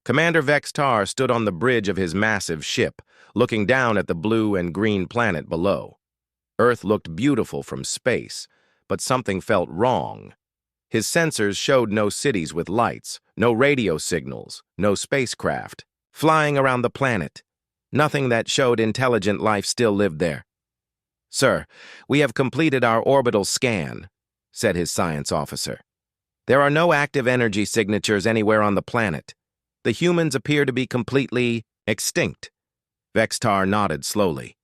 Commander Vextar stood on the bridge of his massive ship, looking down at the blue and green planet below. Earth looked beautiful from space, but something felt wrong. His sensors showed no cities with lights, no radio signals, no spacecraft flying around the planet. Nothing that showed intelligent life still lived there. "Sir, we have completed our orbital scan," said his science officer. "There are no active energy signatures anywhere on the planet. The humans appear to be completely extinct." Vextar nodded slowly.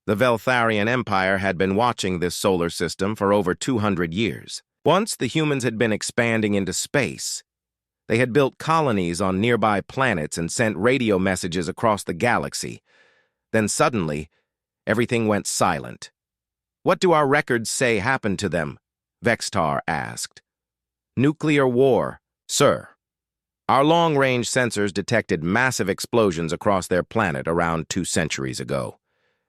The Veltharian Empire had been watching this solar system for over 200 years. Once the humans had been expanding into space. They had built colonies on nearby planets and sent radio messages across the galaxy. Then suddenly, everything went silent. "What do our records say happened to them?" Vextar asked. "Nuclear war, sir. Our long-range sensors detected massive explosions across their planet around 2 centuries ago.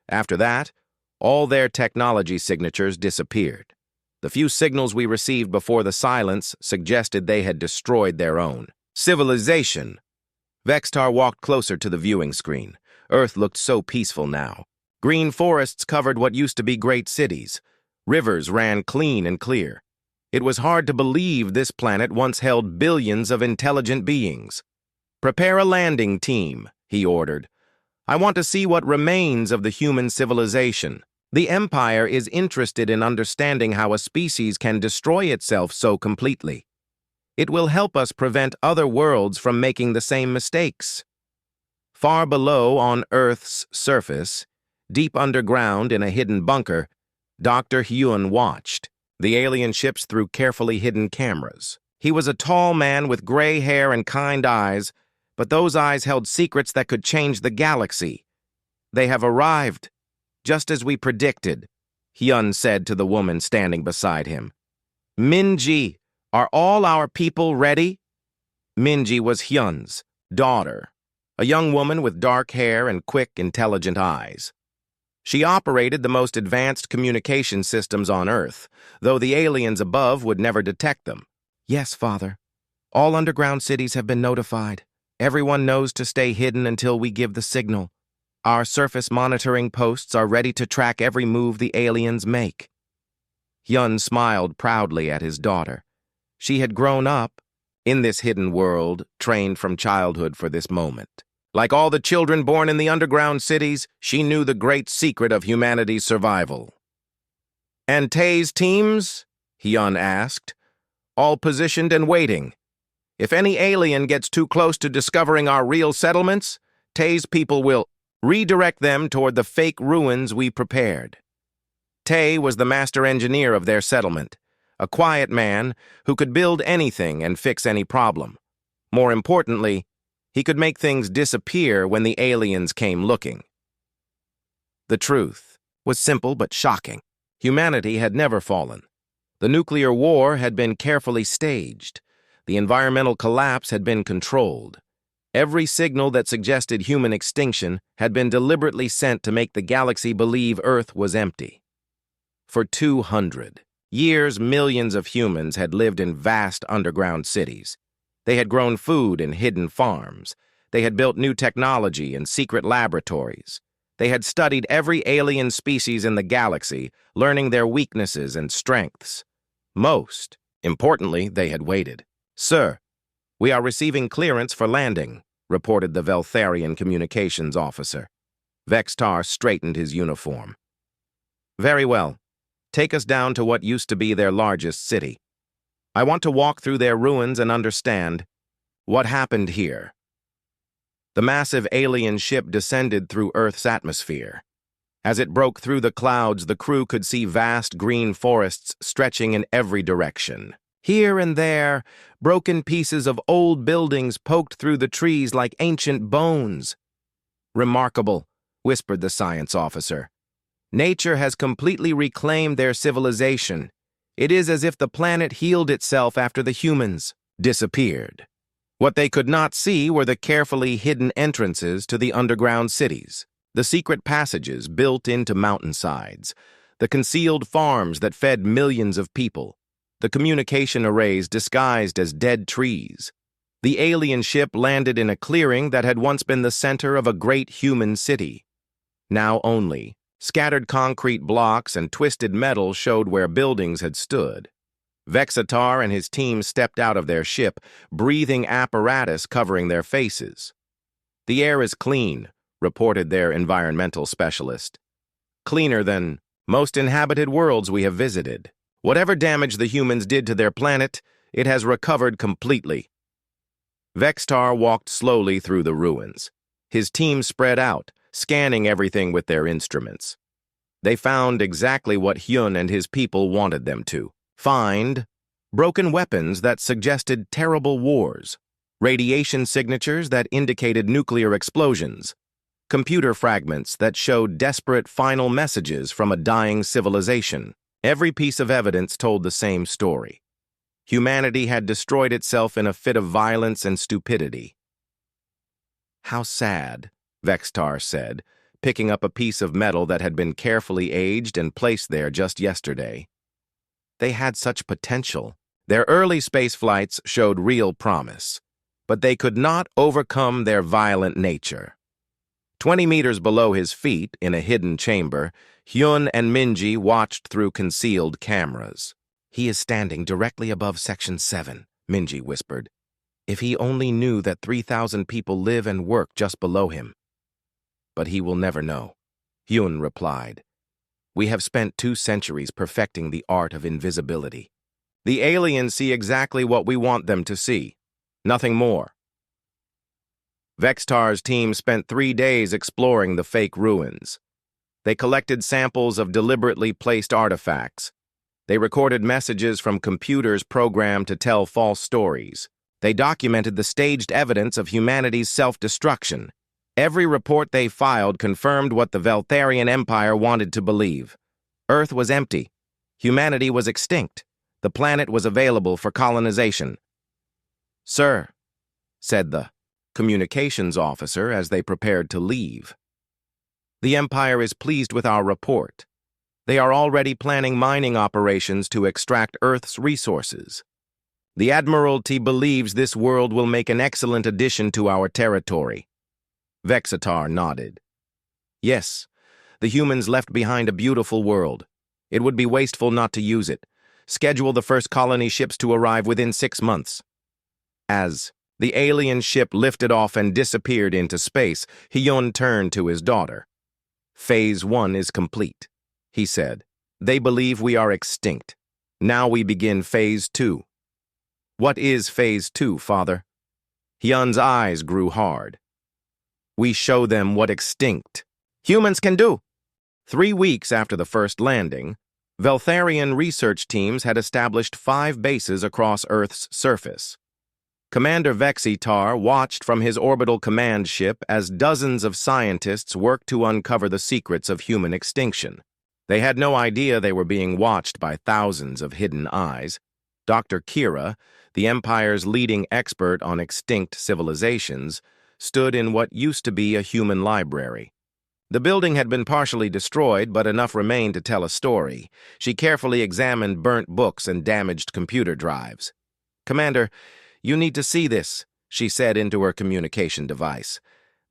After that, all their technology signatures disappeared. The few signals we received before the silence suggested they had destroyed their own civilization." Vextar walked closer to the viewing screen. Earth looked so peaceful now. Green forests covered what used to be great cities. Rivers ran clean and clear. It was hard to believe this planet once held billions of intelligent beings. "Prepare a landing team," he ordered. "I want to see what remains of the human civilization. The Empire is interested in understanding how a species can destroy itself so completely. It will help us prevent other worlds from making the same mistakes." Far below on Earth's surface, deep underground in a hidden bunker, Dr. Hyun watched the alien ships through carefully hidden cameras. He was a tall man with gray hair and kind eyes, but those eyes held secrets that could change the galaxy. "They have arrived, just as we predicted," Hyun said to the woman standing beside him. "Minji, are all our people ready?" Minji was Hyun's daughter, a young woman with dark hair and quick, intelligent eyes. She operated the most advanced communication systems on Earth, though the aliens above would never detect them. "Yes, Father. All underground cities have been notified. Everyone knows to stay hidden until we give the signal. Our surface monitoring posts are ready to track every move the aliens make." Hyun smiled proudly at his daughter. She had grown up in this hidden world, trained from childhood for this moment. Like all the children born in the underground cities, she knew the great secret of humanity's survival. "And Tae's teams?" Hyun asked. "All positioned and waiting. If any alien gets too close to discovering our real settlements, Tae's people will redirect them toward the fake ruins we prepared." Tae was the master engineer of their settlement, a quiet man who could build anything and fix any problem. More importantly, he could make things disappear when the aliens came looking. The truth was simple but shocking. Humanity had never fallen. The nuclear war had been carefully staged. The environmental collapse had been controlled. Every signal that suggested human extinction had been deliberately sent to make the galaxy believe Earth was empty. For 200 years, millions of humans had lived in vast underground cities. They had grown food in hidden farms. They had built new technology in secret laboratories. They had studied every alien species in the galaxy, learning their weaknesses and strengths. Most importantly, they had waited. "Sir, we are receiving clearance for landing," reported the Veltharian communications officer. Vextar straightened his uniform. "Very well. Take us down to what used to be their largest city. I want to walk through their ruins and understand what happened here." The massive alien ship descended through Earth's atmosphere. As it broke through the clouds, the crew could see vast green forests stretching in every direction. Here and there, broken pieces of old buildings poked through the trees like ancient bones. "Remarkable," whispered the science officer. "Nature has completely reclaimed their civilization. It is as if the planet healed itself after the humans disappeared." What they could not see were the carefully hidden entrances to the underground cities, the secret passages built into mountainsides, the concealed farms that fed millions of people, the communication arrays disguised as dead trees. The alien ship landed in a clearing that had once been the center of a great human city. Now only scattered concrete blocks and twisted metal showed where buildings had stood. Vexatar and his team stepped out of their ship, breathing apparatus covering their faces. "The air is clean," reported their environmental specialist. "Cleaner than most inhabited worlds we have visited. Whatever damage the humans did to their planet, it has recovered completely." Vextar walked slowly through the ruins. His team spread out, scanning everything with their instruments. They found exactly what Hyun and his people wanted them to find: broken weapons that suggested terrible wars, radiation signatures that indicated nuclear explosions, computer fragments that showed desperate final messages from a dying civilization. Every piece of evidence told the same story. Humanity had destroyed itself in a fit of violence and stupidity. "How sad," Vextar said, picking up a piece of metal that had been carefully aged and placed there just yesterday. They had such potential. Their early space flights showed real promise, but they could not overcome their violent nature. 20 meters below his feet, in a hidden chamber, Hyun and Minji watched through concealed cameras. "He is standing directly above Section 7, Minji whispered. "If he only knew that 3,000 people live and work just below him." "But he will never know," Hyun replied. "We have spent 2 centuries perfecting the art of invisibility. The aliens see exactly what we want them to see. Nothing more." Vextar's team spent 3 days exploring the fake ruins. They collected samples of deliberately placed artifacts. They recorded messages from computers programmed to tell false stories. They documented the staged evidence of humanity's self-destruction. Every report they filed confirmed what the Veltharian Empire wanted to believe. Earth was empty. Humanity was extinct. The planet was available for colonization. "Sir," said the communications officer as they prepared to leave, "the Empire is pleased with our report. They are already planning mining operations to extract Earth's resources. The Admiralty believes this world will make an excellent addition to our territory." Vexatar nodded. "Yes, the humans left behind a beautiful world. It would be wasteful not to use it. Schedule the first colony ships to arrive within 6 months." As the alien ship lifted off and disappeared into space, Hyun turned to his daughter. "Phase 1 is complete," he said. "They believe we are extinct. Now we begin Phase 2. "What is Phase 2, Father?" Hyun's eyes grew hard. "We show them what extinct humans can do." 3 weeks after the first landing, Veltharian research teams had established 5 bases across Earth's surface. Commander Vexitar watched from his orbital command ship as dozens of scientists worked to uncover the secrets of human extinction. They had no idea they were being watched by thousands of hidden eyes. Dr. Kira, the Empire's leading expert on extinct civilizations, stood in what used to be a human library. The building had been partially destroyed, but enough remained to tell a story. She carefully examined burnt books and damaged computer drives. "Commander, you need to see this," she said into her communication device.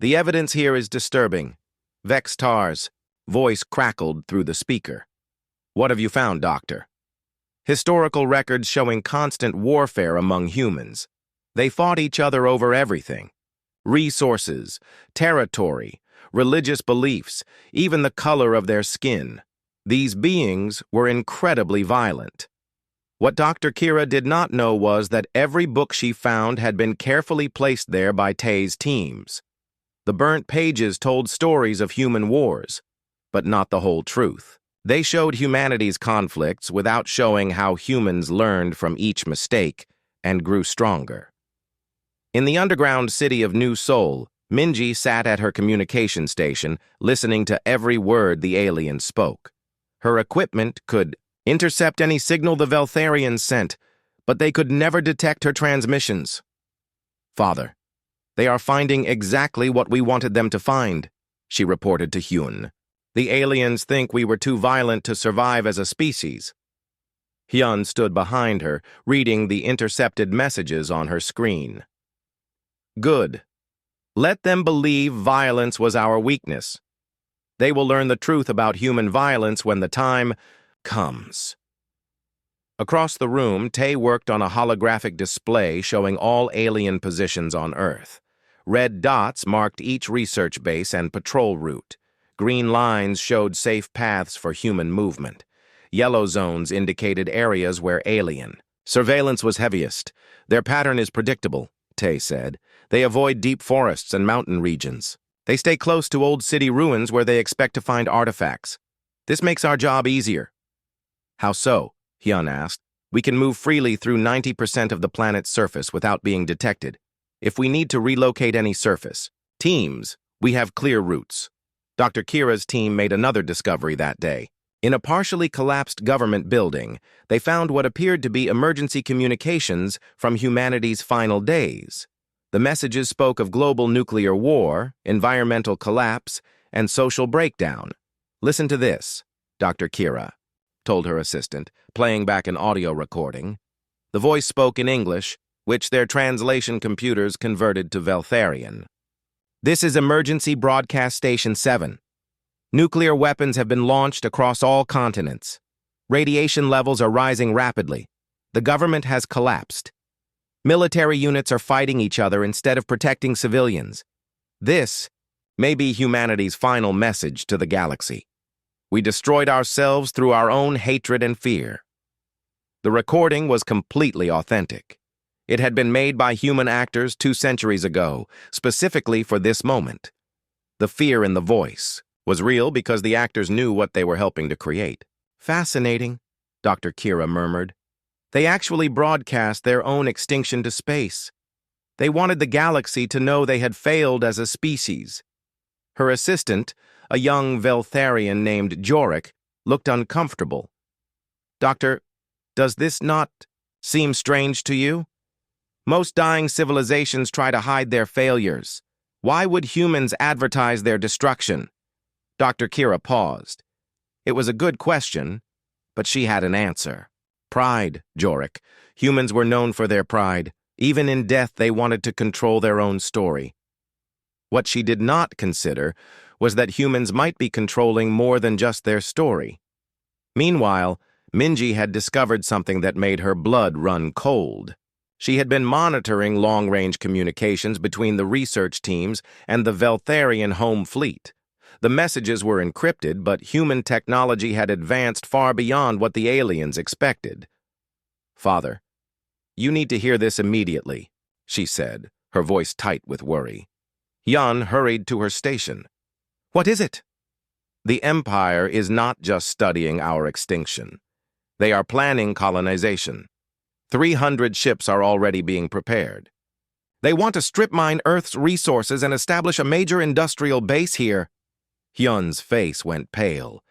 "The evidence here is disturbing." Vextar's voice crackled through the speaker. "What have you found, Doctor?" "Historical records showing constant warfare among humans. They fought each other over everything. Resources, territory, religious beliefs, even the color of their skin. These beings were incredibly violent. What Dr. Kira did not know was that every book she found had been carefully placed there by Tay's teams. The burnt pages told stories of human wars, but not the whole truth. They showed humanity's conflicts without showing how humans learned from each mistake and grew stronger. In the underground city of New Seoul, Minji sat at her communication station, listening to every word the alien spoke. Her equipment could intercept any signal the Veltharians sent, but they could never detect her transmissions. "Father, they are finding exactly what we wanted them to find," she reported to Hyun. "The aliens think we were too violent to survive as a species." Hyun stood behind her, reading the intercepted messages on her screen. Good. Let them believe violence was our weakness. They will learn the truth about human violence when the time comes. Across the room, Tay worked on a holographic display showing all alien positions on Earth. Red dots marked each research base and patrol route. Green lines showed safe paths for human movement. Yellow zones indicated areas where alien. Surveillance was heaviest. Their pattern is predictable, Tay said. They avoid deep forests and mountain regions. They stay close to old city ruins where they expect to find artifacts. This makes our job easier. How so? Hyun asked. We can move freely through 90% of the planet's surface without being detected. If we need to relocate any surface, teams, we have clear routes. Dr. Kira's team made another discovery that day. In a partially collapsed government building, they found what appeared to be emergency communications from humanity's final days. The messages spoke of global nuclear war, environmental collapse, and social breakdown. Listen to this, Dr. Kira told her assistant, playing back an audio recording. The voice spoke in English, which their translation computers converted to Veltharian. This is Emergency Broadcast Station 7. Nuclear weapons have been launched across all continents. Radiation levels are rising rapidly. The government has collapsed. Military units are fighting each other instead of protecting civilians. This may be humanity's final message to the galaxy. We destroyed ourselves through our own hatred and fear. The recording was completely authentic. It had been made by human actors 2 centuries ago, specifically for this moment. The fear in the voice was real because the actors knew what they were helping to create. Fascinating, Dr. Kira murmured. They actually broadcast their own extinction to space. They wanted the galaxy to know they had failed as a species. Her assistant, a young Veltharian named Jorik, looked uncomfortable. Doctor, does this not seem strange to you? Most dying civilizations try to hide their failures. Why would humans advertise their destruction? Dr. Kira paused. It was a good question, but she had an answer. Pride, Jorik. Humans were known for their pride. Even in death, they wanted to control their own story. What she did not consider was that humans might be controlling more than just their story. Meanwhile, Minji had discovered something that made her blood run cold. She had been monitoring long-range communications between the research teams and the Veltharian home fleet. The messages were encrypted, but human technology had advanced far beyond what the aliens expected. Father, you need to hear this immediately, she said, her voice tight with worry. Hyun hurried to her station. What is it? The Empire is not just studying our extinction. They are planning colonization. 300 ships are already being prepared. They want to strip mine Earth's resources and establish a major industrial base here. Hyun's face went pale.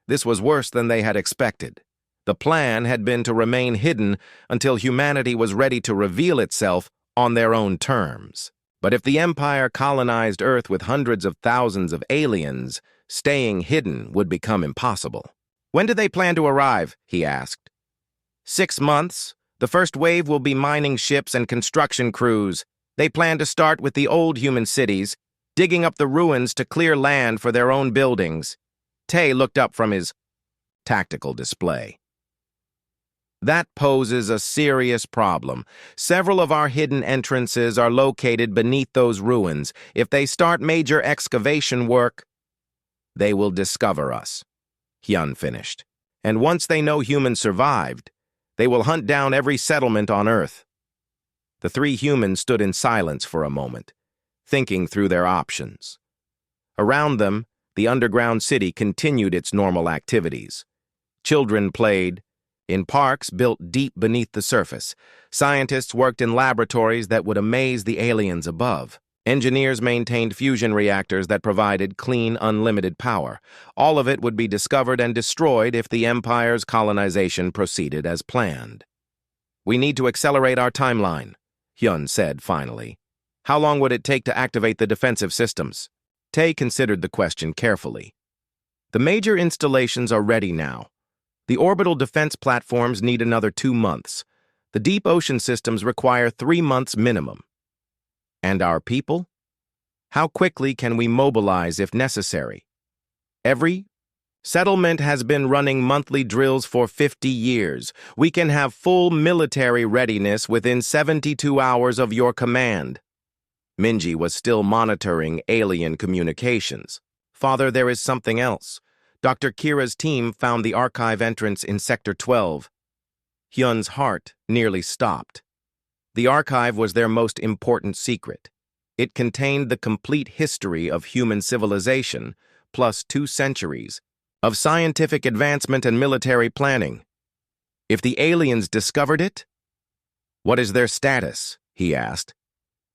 This was worse than they had expected. The plan had been to remain hidden until humanity was ready to reveal itself on their own terms. But if the Empire colonized Earth with hundreds of thousands of aliens, staying hidden would become impossible. When do they plan to arrive? He asked. 6 months. The first wave will be mining ships and construction crews. They plan to start with the old human cities, digging up the ruins to clear land for their own buildings. Tay looked up from his tactical display. That poses a serious problem. Several of our hidden entrances are located beneath those ruins. If they start major excavation work, they will discover us, Hyun finished. And once they know humans survived, they will hunt down every settlement on Earth. The 3 humans stood in silence for a moment, thinking through their options. Around them, the underground city continued its normal activities. Children played in parks built deep beneath the surface. Scientists worked in laboratories that would amaze the aliens above. Engineers maintained fusion reactors that provided clean, unlimited power. All of it would be discovered and destroyed if the Empire's colonization proceeded as planned. We need to accelerate our timeline, Hyun said finally. How long would it take to activate the defensive systems? Tay considered the question carefully. The major installations are ready now. The orbital defense platforms need another 2 months. The deep ocean systems require 3 months minimum. And our people? How quickly can we mobilize if necessary? Every settlement has been running monthly drills for 50 years. We can have full military readiness within 72 hours of your command. Minji was still monitoring alien communications. Father, there is something else. Dr. Kira's team found the archive entrance in Sector 12. Hyun's heart nearly stopped. The archive was their most important secret. It contained the complete history of human civilization, plus 2 centuries of scientific advancement and military planning. If the aliens discovered it? What is their status? He asked.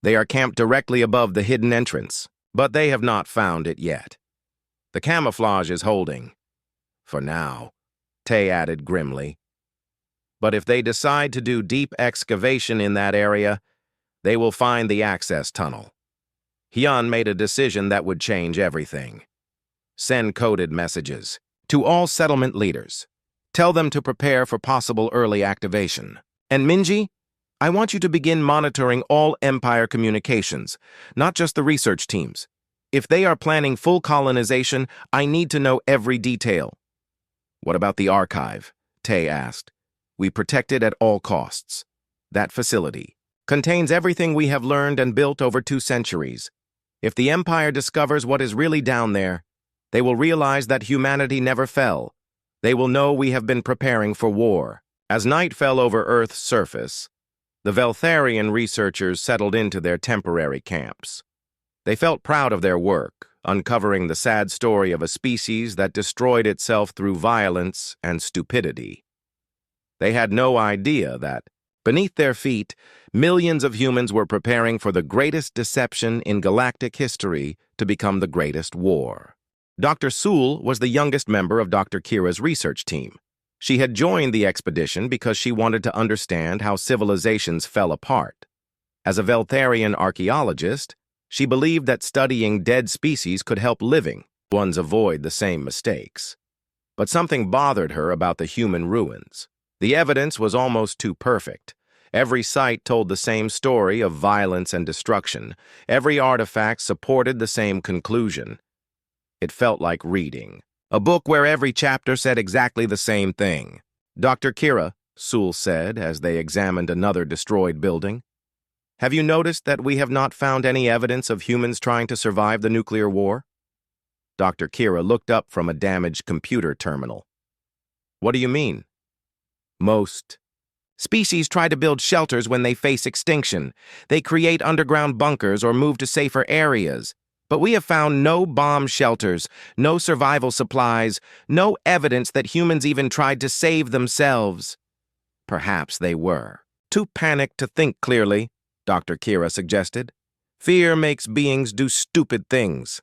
They are camped directly above the hidden entrance, but they have not found it yet. The camouflage is holding. For now, Tae added grimly. But if they decide to do deep excavation in that area, they will find the access tunnel. Hyun made a decision that would change everything. Send coded messages to all settlement leaders. Tell them to prepare for possible early activation. And Minji, I want you to begin monitoring all Empire communications, not just the research teams. If they are planning full colonization, I need to know every detail. What about the archive? Tae asked. We protect it at all costs. That facility contains everything we have learned and built over 2 centuries. If the Empire discovers what is really down there, they will realize that humanity never fell. They will know we have been preparing for war. As night fell over Earth's surface, the Veltharian researchers settled into their temporary camps. They felt proud of their work, uncovering the sad story of a species that destroyed itself through violence and stupidity. They had no idea that, beneath their feet, millions of humans were preparing for the greatest deception in galactic history to become the greatest war. Dr. Sewell was the youngest member of Dr. Kira's research team. She had joined the expedition because she wanted to understand how civilizations fell apart. As a Veltharian archaeologist, she believed that studying dead species could help living ones avoid the same mistakes. But something bothered her about the human ruins. The evidence was almost too perfect. Every site told the same story of violence and destruction. Every artifact supported the same conclusion. It felt like reading a book where every chapter said exactly the same thing. Dr. Kira, Sewell said as they examined another destroyed building, have you noticed that we have not found any evidence of humans trying to survive the nuclear war? Dr. Kira looked up from a damaged computer terminal. What do you mean? Most species try to build shelters when they face extinction. They create underground bunkers or move to safer areas. But we have found no bomb shelters, no survival supplies, no evidence that humans even tried to save themselves. Perhaps they were too panicked to think clearly, Dr. Kira suggested. Fear makes beings do stupid things.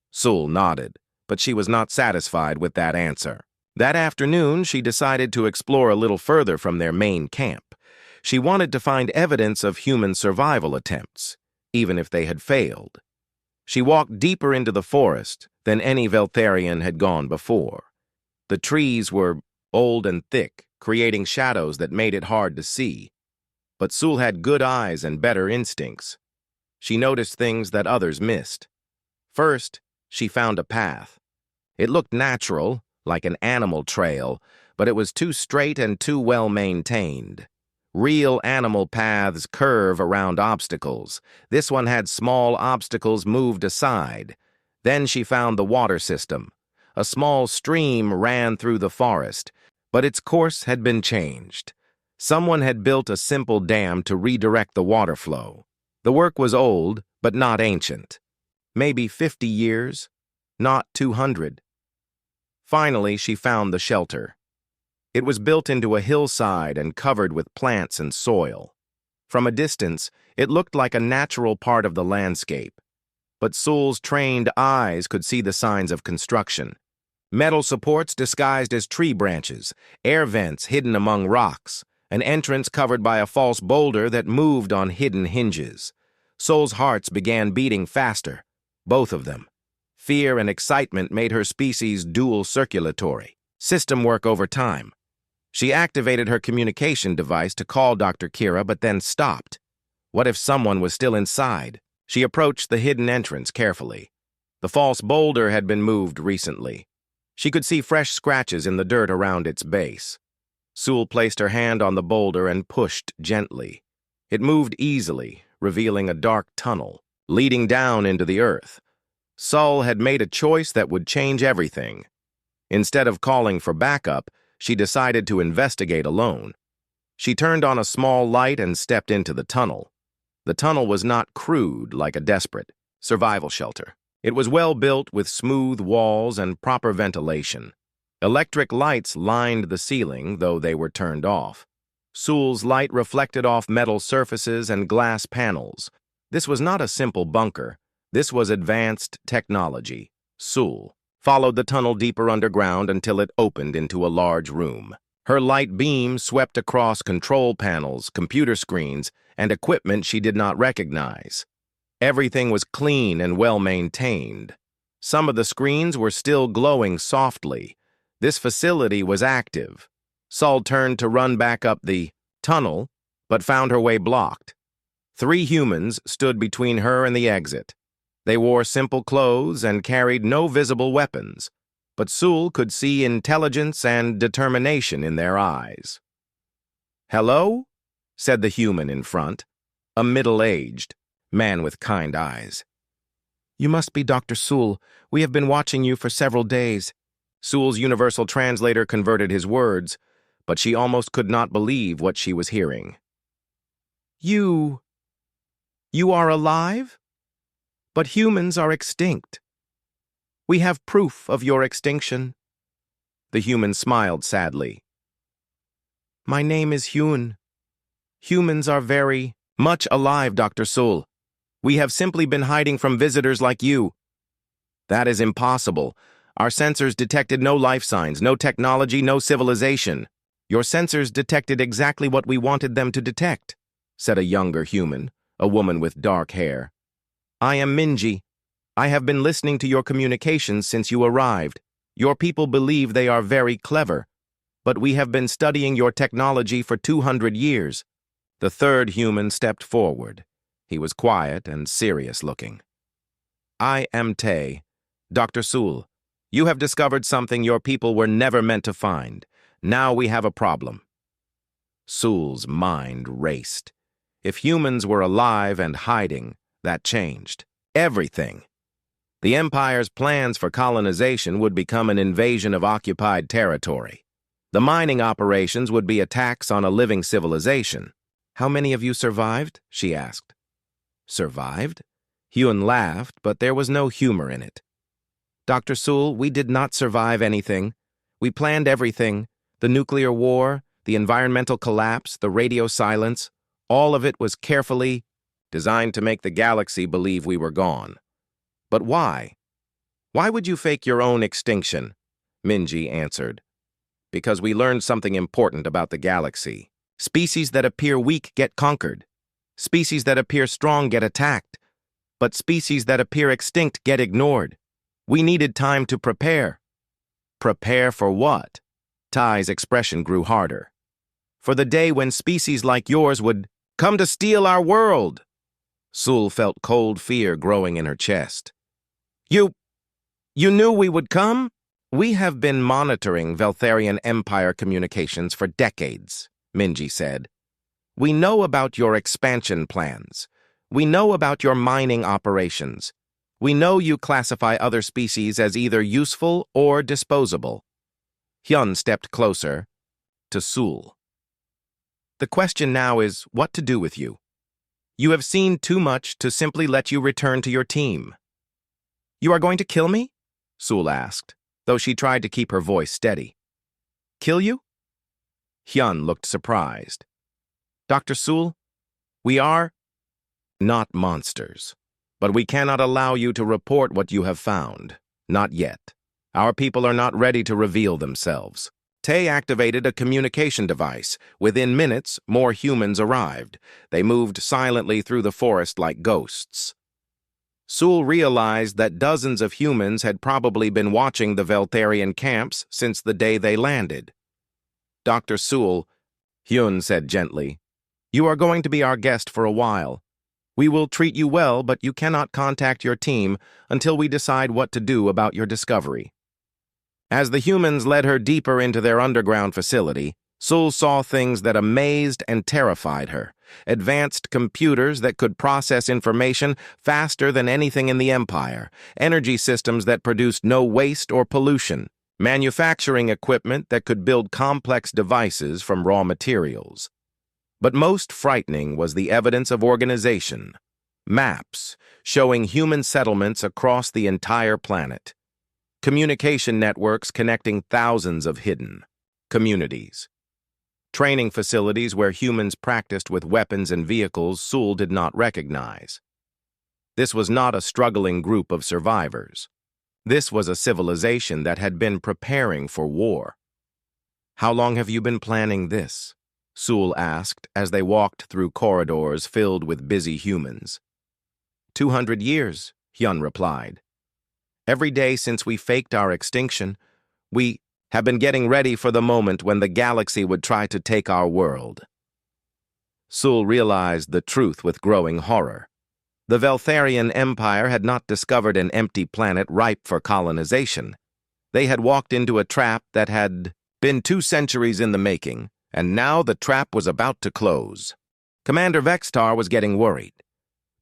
Sewell nodded, but she was not satisfied with that answer. That afternoon, she decided to explore a little further from their main camp. She wanted to find evidence of human survival attempts, even if they had failed. She walked deeper into the forest than any Veltharian had gone before. The trees were old and thick, creating shadows that made it hard to see. But Sewell had good eyes and better instincts. She noticed things that others missed. First, she found a path. It looked natural, like an animal trail, but it was too straight and too well maintained. Real animal paths curve around obstacles. This one had small obstacles moved aside. Then she found the water system. A small stream ran through the forest, but its course had been changed. Someone had built a simple dam to redirect the water flow. The work was old, but not ancient. Maybe 50 years, not 200. Finally, she found the shelter. It was built into a hillside and covered with plants and soil. From a distance, it looked like a natural part of the landscape. But Sewell's trained eyes could see the signs of construction. Metal supports disguised as tree branches, air vents hidden among rocks, an entrance covered by a false boulder that moved on hidden hinges. Sewell's hearts began beating faster, both of them. Fear and excitement made her species dual circulatory, system work over time. She activated her communication device to call Dr. Kira, but then stopped. What if someone was still inside? She approached the hidden entrance carefully. The false boulder had been moved recently. She could see fresh scratches in the dirt around its base. Sul placed her hand on the boulder and pushed gently. It moved easily, revealing a dark tunnel, leading down into the earth. Sul had made a choice that would change everything. Instead of calling for backup, she decided to investigate alone. She turned on a small light and stepped into the tunnel. The tunnel was not crude like a desperate survival shelter. It was well built with smooth walls and proper ventilation. Electric lights lined the ceiling, though they were turned off. Sul's light reflected off metal surfaces and glass panels. This was not a simple bunker. This was advanced technology. Sul followed the tunnel deeper underground until it opened into a large room. Her light beam swept across control panels, computer screens, and equipment she did not recognize. Everything was clean and well-maintained. Some of the screens were still glowing softly. This facility was active. Sul turned to run back up the tunnel, but found her way blocked. 3 humans stood between her and the exit. They wore simple clothes and carried no visible weapons, but Sul could see intelligence and determination in their eyes. "Hello?" said the human in front, a middle-aged man with kind eyes. "You must be Dr. Sul. We have been watching you for several days." Sul's universal translator converted his words, but she almost could not believe what she was hearing. You are alive? But humans are extinct. We have proof of your extinction." The human smiled sadly. "My name is Hyun. Humans are very much alive, Dr. Sul. We have simply been hiding from visitors like you." "That is impossible. Our sensors detected no life signs, no technology, no civilization." "Your sensors detected exactly what we wanted them to detect," said a younger human, a woman with dark hair. "I am Minji. I have been listening to your communications since you arrived. Your people believe they are very clever, but we have been studying your technology for 200 years. The third human stepped forward. He was quiet and serious-looking. "I am Tae. Dr. Sul, you have discovered something your people were never meant to find. Now we have a problem." Sul's mind raced. If humans were alive and hiding, that changed everything. The Empire's plans for colonization would become an invasion of occupied territory. The mining operations would be attacks on a living civilization. "How many of you survived?" she asked. "Survived?" Hyun laughed, but there was no humor in it. "Dr. Sul, we did not survive anything. We planned everything. The nuclear war, the environmental collapse, the radio silence, all of it was carefully designed to make the galaxy believe we were gone." "But why? Why would you fake your own extinction?" Minji answered. "Because we learned something important about the galaxy. Species that appear weak get conquered. Species that appear strong get attacked. But species that appear extinct get ignored. We needed time to prepare." "Prepare for what?" Tai's expression grew harder. "For the day when species like yours would come to steal our world." Sul felt cold fear growing in her chest. You knew we would come?" "We have been monitoring Veltharian Empire communications for decades," Minji said. "We know about your expansion plans. We know about your mining operations. We know you classify other species as either useful or disposable." Hyun stepped closer to Sul. "The question now is what to do with you. You have seen too much to simply let you return to your team." "You are going to kill me?" Sul asked, though she tried to keep her voice steady. "Kill you?" Hyun looked surprised. "Dr. Sul, we are not monsters, but we cannot allow you to report what you have found. Not yet. Our people are not ready to reveal themselves." Tae activated a communication device. Within minutes, more humans arrived. They moved silently through the forest like ghosts. Sul realized that dozens of humans had probably been watching the Veltharian camps since the day they landed. "Dr. Sul," Hyun said gently, "you are going to be our guest for a while. We will treat you well, but you cannot contact your team until we decide what to do about your discovery. As the humans led her deeper into their underground facility, Sul saw things that amazed and terrified her. Advanced computers that could process information faster than anything in the Empire, energy systems that produced no waste or pollution, manufacturing equipment that could build complex devices from raw materials. But most frightening was the evidence of organization. Maps showing human settlements across the entire planet. Communication networks connecting thousands of hidden communities. Training facilities where humans practiced with weapons and vehicles Sul did not recognize. This was not a struggling group of survivors. This was a civilization that had been preparing for war. "How long have you been planning this?" Sul asked as they walked through corridors filled with busy humans. 200 years, Hyun replied. "Every day since we faked our extinction, we have been getting ready for the moment when the galaxy would try to take our world." Sul realized the truth with growing horror. The Veltharian Empire had not discovered an empty planet ripe for colonization. They had walked into a trap that had been 2 centuries in the making, and now the trap was about to close. Commander Vextar was getting worried.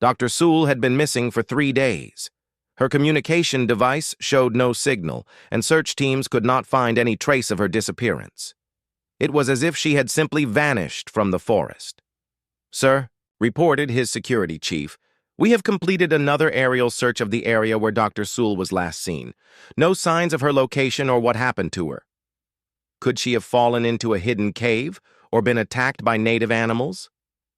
Dr. Sul had been missing for 3 days. Her communication device showed no signal, and search teams could not find any trace of her disappearance. It was as if she had simply vanished from the forest. "Sir," reported his security chief, "we have completed another aerial search of the area where Dr. Sul was last seen. No signs of her location or what happened to her." "Could she have fallen into a hidden cave or been attacked by native animals?"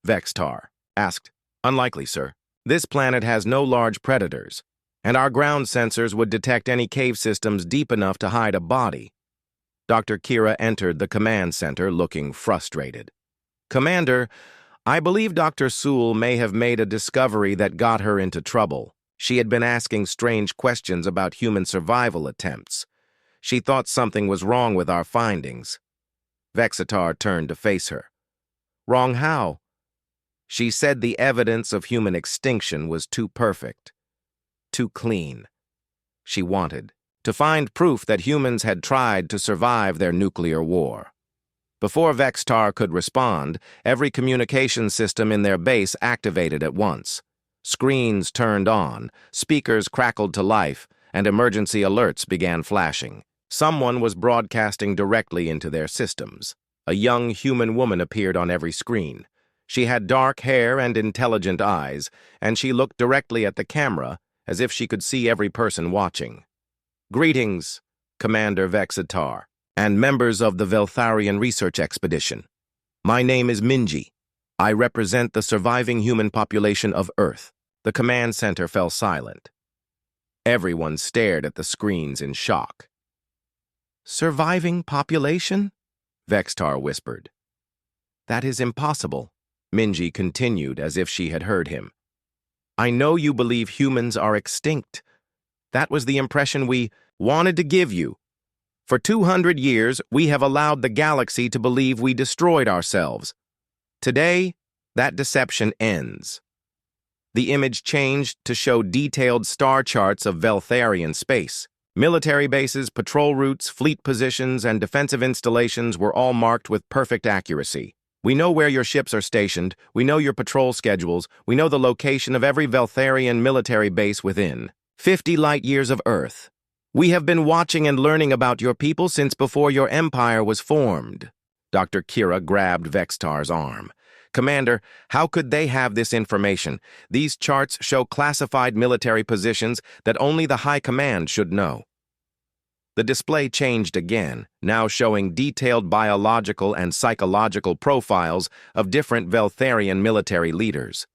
Vextar asked. "Unlikely, sir. This planet has no large predators, and our ground sensors would detect any cave systems deep enough to hide a body." Dr. Kira entered the command center looking frustrated. "Commander, I believe Dr. Sul may have made a discovery that got her into trouble. She had been asking strange questions about human survival attempts. She thought something was wrong with our findings." Vexitar turned to face her. "Wrong how?" "She said the evidence of human extinction was too perfect, too clean. She wanted to find proof that humans had tried to survive their nuclear war." Before Vextar could respond, every communication system in their base activated at once. Screens turned on, speakers crackled to life, and emergency alerts began flashing. Someone was broadcasting directly into their systems. A young human woman appeared on every screen. She had dark hair and intelligent eyes, and she looked directly at the camera as if she could see every person watching. "Greetings, Commander Vexitar, and members of the Veltharian Research Expedition. My name is Minji. I represent the surviving human population of Earth." The command center fell silent. Everyone stared at the screens in shock. "Surviving population?" Vextar whispered. "That is impossible," Minji continued as if she had heard him. "I know you believe humans are extinct. That was the impression we wanted to give you. For 200 years, we have allowed the galaxy to believe we destroyed ourselves. Today, that deception ends." The image changed to show detailed star charts of Veltharian space. Military bases, patrol routes, fleet positions, and defensive installations were all marked with perfect accuracy. "We know where your ships are stationed, we know your patrol schedules, we know the location of every Veltharian military base within 50 light-years of Earth. We have been watching and learning about your people since before your empire was formed." Dr. Kira grabbed Vextar's arm. "Commander, how could they have this information? These charts show classified military positions that only the High Command should know." The display changed again, now showing detailed biological and psychological profiles of different Veltharian military leaders.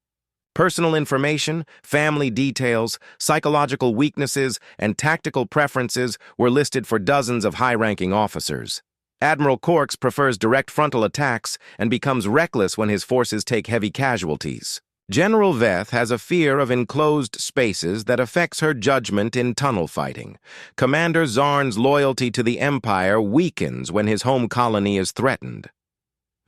Personal information, family details, psychological weaknesses, and tactical preferences were listed for dozens of high-ranking officers. Admiral Corks prefers direct frontal attacks and becomes reckless when his forces take heavy casualties. General Veth has a fear of enclosed spaces that affects her judgment in tunnel fighting. Commander Zarn's loyalty to the Empire weakens when his home colony is threatened.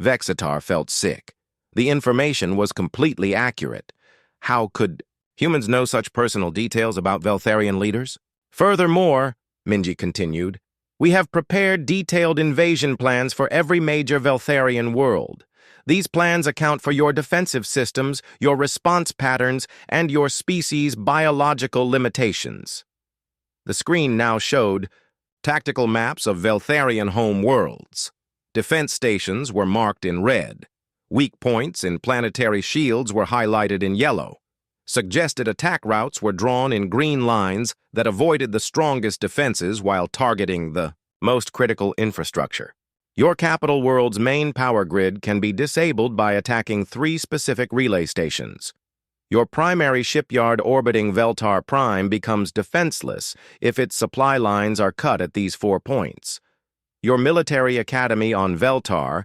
Vexitar felt sick. The information was completely accurate. How could humans know such personal details about Veltharian leaders? Furthermore, Minji continued, we have prepared detailed invasion plans for every major Veltharian world. These plans account for your defensive systems, your response patterns, and your species' biological limitations. The screen now showed tactical maps of Veltharian home worlds. Defense stations were marked in red. Weak points in planetary shields were highlighted in yellow. Suggested attack routes were drawn in green lines that avoided the strongest defenses while targeting the most critical infrastructure. Your capital world's main power grid can be disabled by attacking 3 specific relay stations. Your primary shipyard orbiting Veltar Prime becomes defenseless if its supply lines are cut at these 4 points. Your military academy on Veltar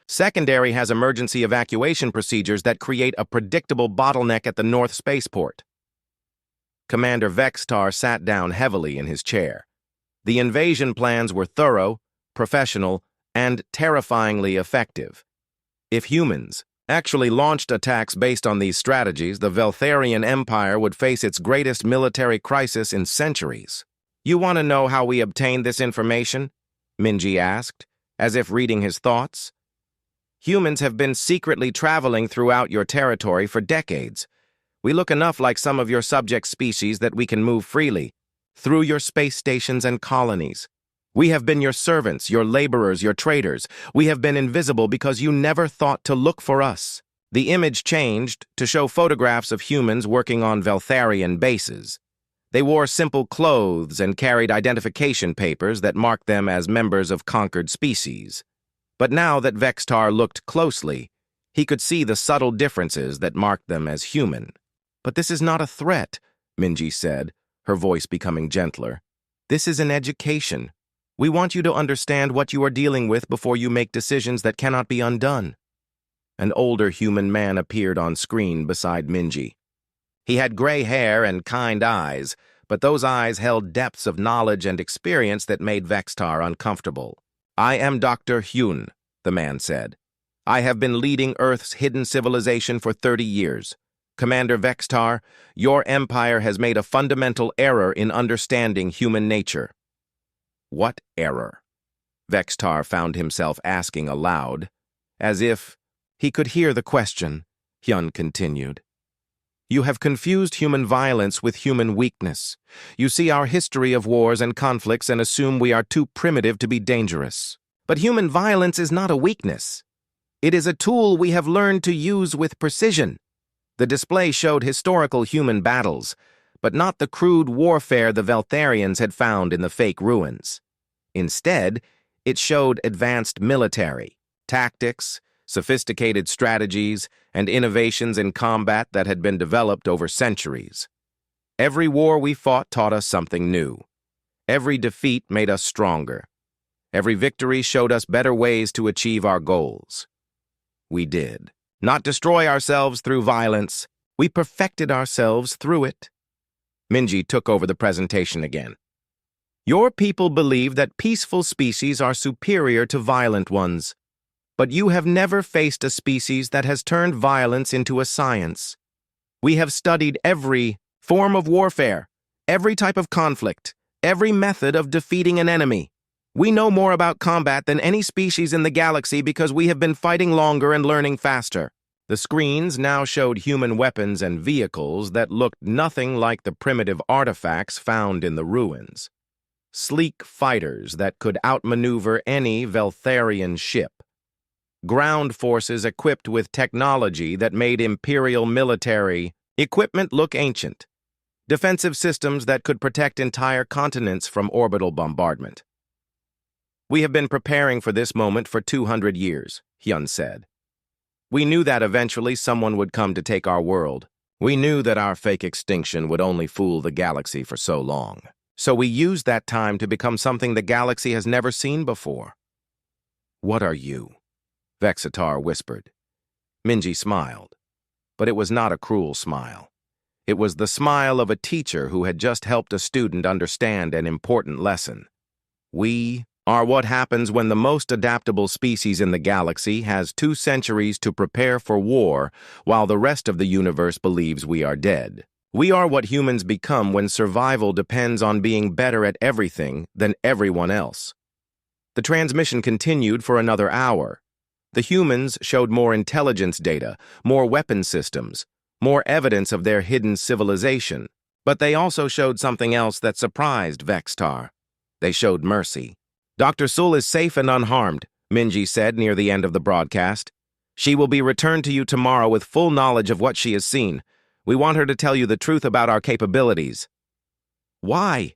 secondary has emergency evacuation procedures that create a predictable bottleneck at the North Spaceport. Commander Vextar sat down heavily in his chair. The invasion plans were thorough, professional, and terrifyingly effective. If humans actually launched attacks based on these strategies, the Veltharian Empire would face its greatest military crisis in centuries. You want to know how we obtained this information? Minji asked, as if reading his thoughts. Humans have been secretly traveling throughout your territory for decades. We look enough like some of your subject species that we can move freely through your space stations and colonies. We have been your servants, your laborers, your traders. We have been invisible because you never thought to look for us. The image changed to show photographs of humans working on Veltharian bases. They wore simple clothes and carried identification papers that marked them as members of conquered species. But now that Vextar looked closely, he could see the subtle differences that marked them as human. But this is not a threat, Minji said, her voice becoming gentler. This is an education. We want you to understand what you are dealing with before you make decisions that cannot be undone. An older human man appeared on screen beside Minji. He had gray hair and kind eyes, but those eyes held depths of knowledge and experience that made Vextar uncomfortable. I am Dr. Hyun, the man said. I have been leading Earth's hidden civilization for 30 years. Commander Vextar, your empire has made a fundamental error in understanding human nature. What error? Vextar found himself asking aloud, as if he could hear the question. Hyun continued. You have confused human violence with human weakness. You see our history of wars and conflicts and assume we are too primitive to be dangerous. But human violence is not a weakness. It is a tool we have learned to use with precision. The display showed historical human battles, but not the crude warfare the Veltharians had found in the fake ruins. Instead, it showed advanced military, tactics, sophisticated strategies, and innovations in combat that had been developed over centuries. Every war we fought taught us something new. Every defeat made us stronger. Every victory showed us better ways to achieve our goals. We did not destroy ourselves through violence. We perfected ourselves through it. Minji took over the presentation again. Your people believe that peaceful species are superior to violent ones. But you have never faced a species that has turned violence into a science. We have studied every form of warfare, every type of conflict, every method of defeating an enemy. We know more about combat than any species in the galaxy because we have been fighting longer and learning faster. The screens now showed human weapons and vehicles that looked nothing like the primitive artifacts found in the ruins. Sleek fighters that could outmaneuver any Veltharian ship. Ground forces equipped with technology that made Imperial military equipment look ancient. Defensive systems that could protect entire continents from orbital bombardment. We have been preparing for this moment for 200 years, Hyun said. We knew that eventually someone would come to take our world. We knew that our fake extinction would only fool the galaxy for so long. So we used that time to become something the galaxy has never seen before. What are you? Vexatar whispered. Minji smiled, but it was not a cruel smile. It was the smile of a teacher who had just helped a student understand an important lesson. We are what happens when the most adaptable species in the galaxy has 2 centuries to prepare for war while the rest of the universe believes we are dead. We are what humans become when survival depends on being better at everything than everyone else. The transmission continued for another hour. The humans showed more intelligence data, more weapon systems, more evidence of their hidden civilization. But they also showed something else that surprised Vextar. They showed mercy. Dr. Sul is safe and unharmed, Minji said near the end of the broadcast. She will be returned to you tomorrow with full knowledge of what she has seen. We want her to tell you the truth about our capabilities. Why?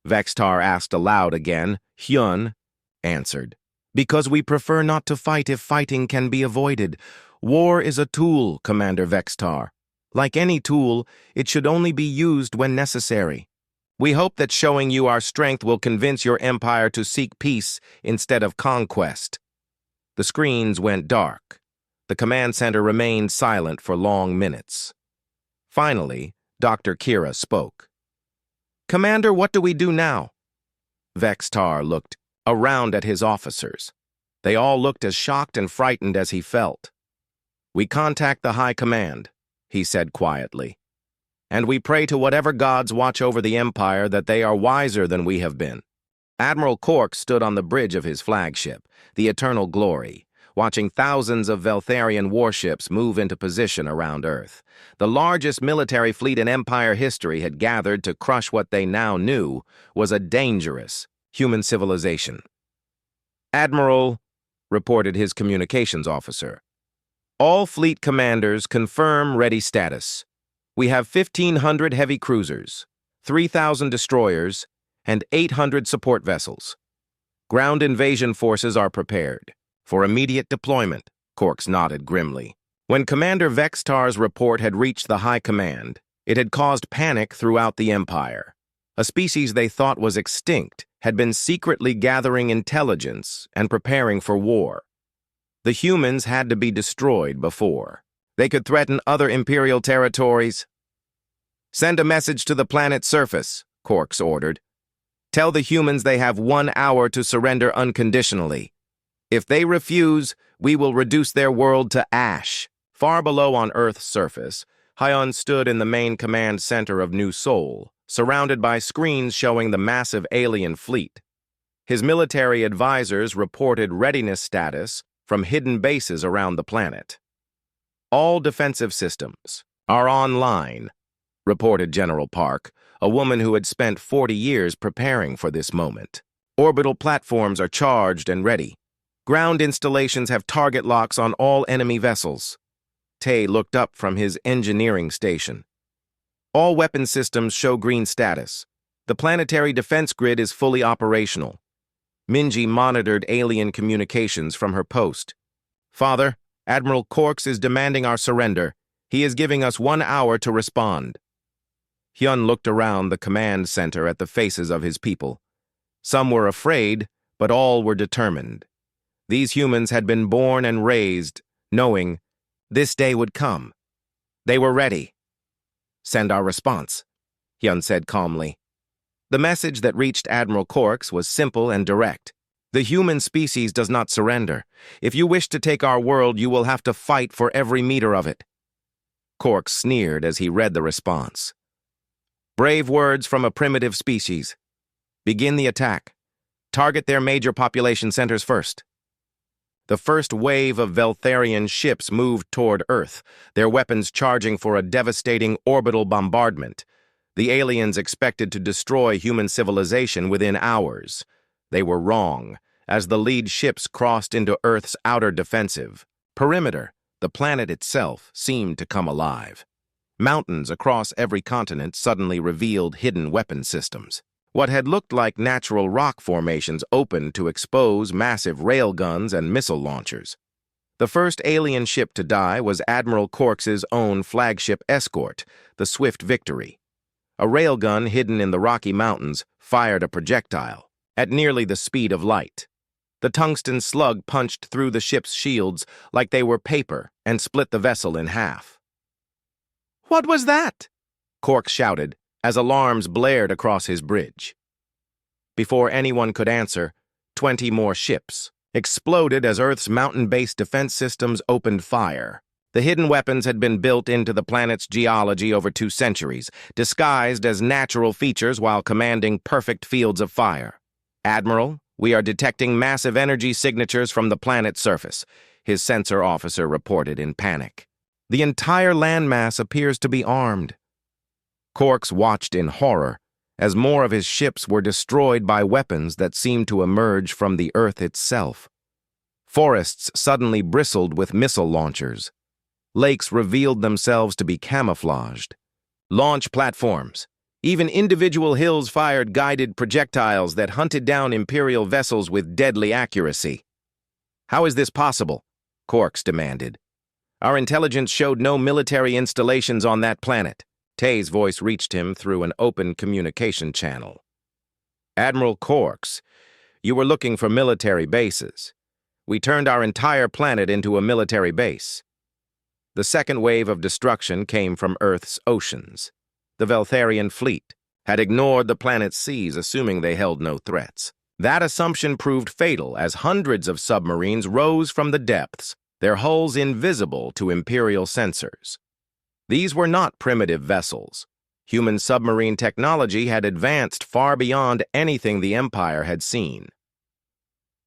Vextar asked aloud again. Hyun answered. Because we prefer not to fight if fighting can be avoided. War is a tool, Commander Vextar. Like any tool, it should only be used when necessary. We hope that showing you our strength will convince your empire to seek peace instead of conquest. The screens went dark. The command center remained silent for long minutes. Finally, Dr. Kira spoke. Commander, what do we do now? Vextar looked around at his officers. They all looked as shocked and frightened as he felt. We contact the High Command, he said quietly. And we pray to whatever gods watch over the Empire that they are wiser than we have been. Admiral Cork stood on the bridge of his flagship, the Eternal Glory, watching thousands of Veltharian warships move into position around Earth. The largest military fleet in Empire history had gathered to crush what they now knew was a dangerous human civilization. Admiral, reported his communications officer. All fleet commanders confirm ready status. We have 1,500 heavy cruisers, 3,000 destroyers, and 800 support vessels. Ground invasion forces are prepared. For immediate deployment, Corks nodded grimly. When Commander Vextar's report had reached the High Command, it had caused panic throughout the Empire. A species they thought was extinct had been secretly gathering intelligence and preparing for war. The humans had to be destroyed before they could threaten other Imperial territories. Send a message to the planet's surface, Corks ordered. Tell the humans they have 1 hour to surrender unconditionally. If they refuse, we will reduce their world to ash. Far below on Earth's surface, Hyun stood in the main command center of New Seoul, surrounded by screens showing the massive alien fleet. His military advisors reported readiness status from hidden bases around the planet. All defensive systems are online, reported General Park, a woman who had spent 40 years preparing for this moment. Orbital platforms are charged and ready. Ground installations have target locks on all enemy vessels. Tae looked up from his engineering station. All weapon systems show green status. The planetary defense grid is fully operational. Minji monitored alien communications from her post. Father, Admiral Corks is demanding our surrender. He is giving us 1 hour to respond. Hyun looked around the command center at the faces of his people. Some were afraid, but all were determined. These humans had been born and raised, knowing this day would come. They were ready. Send our response, Hyun said calmly. The message that reached Admiral Corks was simple and direct. The human species does not surrender. If you wish to take our world, you will have to fight for every meter of it. Corks sneered as he read the response. Brave words from a primitive species. Begin the attack. Target their major population centers first. The first wave of Veltharian ships moved toward Earth, their weapons charging for a devastating orbital bombardment. The aliens expected to destroy human civilization within hours. They were wrong, as the lead ships crossed into Earth's outer defensive perimeter. The planet itself seemed to come alive. Mountains across every continent suddenly revealed hidden weapon systems. What had looked like natural rock formations opened to expose massive railguns and missile launchers. The first alien ship to die was Admiral Corks's own flagship escort, the Swift Victory. A railgun hidden in the Rocky Mountains fired a projectile at nearly the speed of light. The tungsten slug punched through the ship's shields like they were paper and split the vessel in half. "What was that?" Cork shouted as alarms blared across his bridge. Before anyone could answer, 20 more ships exploded as Earth's mountain-based defense systems opened fire. The hidden weapons had been built into the planet's geology over 2 centuries, disguised as natural features while commanding perfect fields of fire. "Admiral, we are detecting massive energy signatures from the planet's surface," his sensor officer reported in panic. "The entire landmass appears to be armed." Corks watched in horror as more of his ships were destroyed by weapons that seemed to emerge from the Earth itself. Forests suddenly bristled with missile launchers. Lakes revealed themselves to be camouflaged. Launch platforms. Even individual hills fired guided projectiles that hunted down Imperial vessels with deadly accuracy. "How is this possible?" Corks demanded. "Our intelligence showed no military installations on that planet." Tay's voice reached him through an open communication channel. "Admiral Corks, you were looking for military bases. We turned our entire planet into a military base." The second wave of destruction came from Earth's oceans. The Veltharian fleet had ignored the planet's seas, assuming they held no threats. That assumption proved fatal as hundreds of submarines rose from the depths, their hulls invisible to Imperial sensors. These were not primitive vessels. Human submarine technology had advanced far beyond anything the Empire had seen.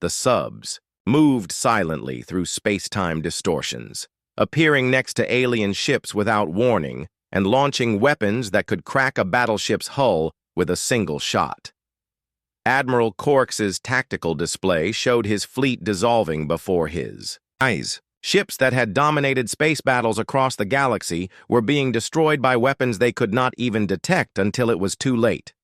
The subs moved silently through space-time distortions, appearing next to alien ships without warning and launching weapons that could crack a battleship's hull with a single shot. Admiral Corks's tactical display showed his fleet dissolving before his eyes. Ships that had dominated space battles across the galaxy were being destroyed by weapons they could not even detect until it was too late.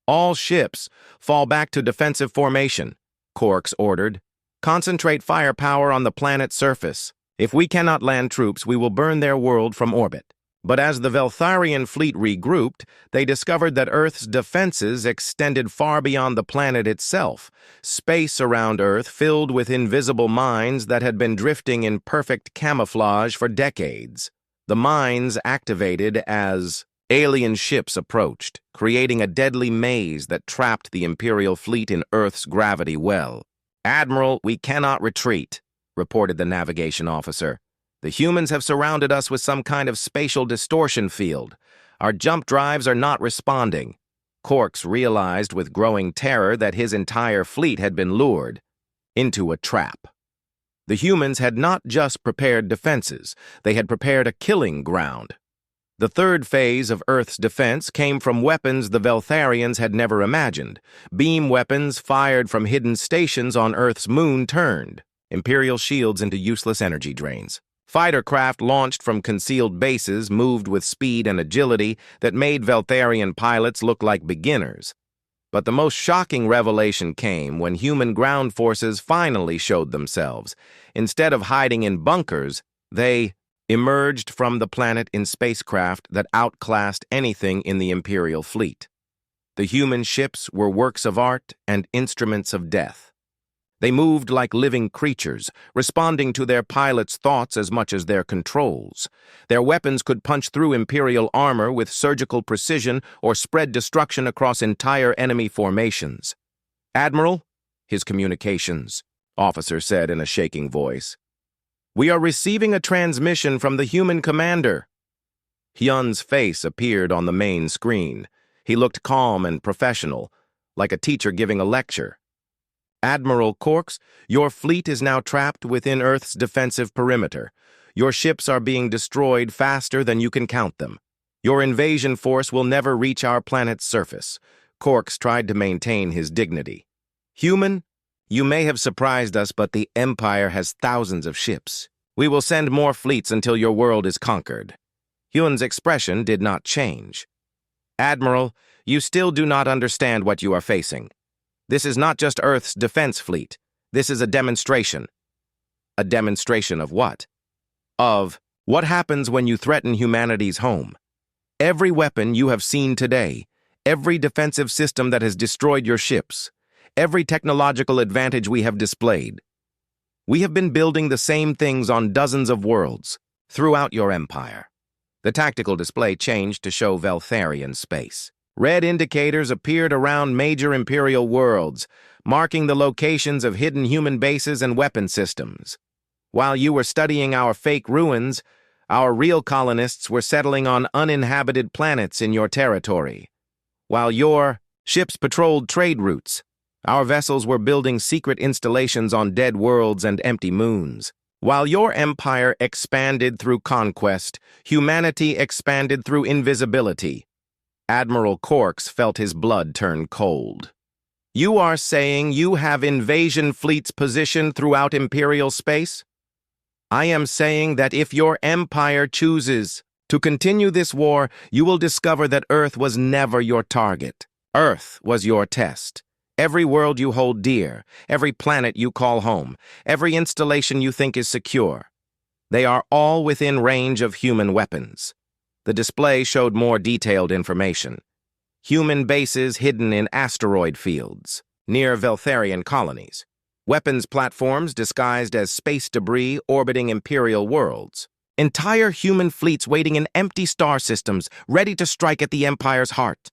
"All ships, fall back to defensive formation," Corks ordered. "Concentrate firepower on the planet's surface. If we cannot land troops, we will burn their world from orbit." But as the Veltharian fleet regrouped, they discovered that Earth's defenses extended far beyond the planet itself, space around Earth filled with invisible mines that had been drifting in perfect camouflage for decades. The mines activated as alien ships approached, creating a deadly maze that trapped the Imperial fleet in Earth's gravity well. "Admiral, we cannot retreat," reported the navigation officer. "The humans have surrounded us with some kind of spatial distortion field. Our jump drives are not responding." Corks realized with growing terror that his entire fleet had been lured into a trap. The humans had not just prepared defenses, they had prepared a killing ground. The third phase of Earth's defense came from weapons the Veltharians had never imagined. Beam weapons fired from hidden stations on Earth's moon turned Imperial shields into useless energy drains. Fighter craft launched from concealed bases moved with speed and agility that made Veltharian pilots look like beginners. But the most shocking revelation came when human ground forces finally showed themselves. Instead of hiding in bunkers, they emerged from the planet in spacecraft that outclassed anything in the Imperial fleet. The human ships were works of art and instruments of death. They moved like living creatures, responding to their pilots' thoughts as much as their controls. Their weapons could punch through Imperial armor with surgical precision or spread destruction across entire enemy formations. "Admiral," his communications officer said in a shaking voice, "we are receiving a transmission from the human commander." Hyun's face appeared on the main screen. He looked calm and professional, like a teacher giving a lecture. "Admiral Corks, your fleet is now trapped within Earth's defensive perimeter. Your ships are being destroyed faster than you can count them. Your invasion force will never reach our planet's surface." Corks tried to maintain his dignity. "Human, you may have surprised us, but the Empire has thousands of ships. We will send more fleets until your world is conquered." Hyun's expression did not change. "Admiral, you still do not understand what you are facing. This is not just Earth's defense fleet. This is a demonstration." "A demonstration of what?" "Of what happens when you threaten humanity's home. Every weapon you have seen today, every defensive system that has destroyed your ships, every technological advantage we have displayed. We have been building the same things on dozens of worlds throughout your empire." The tactical display changed to show Veltharian space. Red indicators appeared around major imperial worlds, marking the locations of hidden human bases and weapon systems. While you were studying our fake ruins, our real colonists were settling on uninhabited planets in your territory. While your ships patrolled trade routes, our vessels were building secret installations on dead worlds and empty moons. While your empire expanded through conquest, humanity expanded through invisibility. Admiral Corks felt his blood turn cold. You are saying you have invasion fleets positioned throughout imperial space? I am saying that if your empire chooses to continue this war, you will discover that Earth was never your target. Earth was your test. Every world you hold dear, every planet you call home, every installation you think is secure. They are all within range of human weapons. The display showed more detailed information. Human bases hidden in asteroid fields, near Veltharian colonies. Weapons platforms disguised as space debris orbiting imperial worlds. Entire human fleets waiting in empty star systems, ready to strike at the Empire's heart.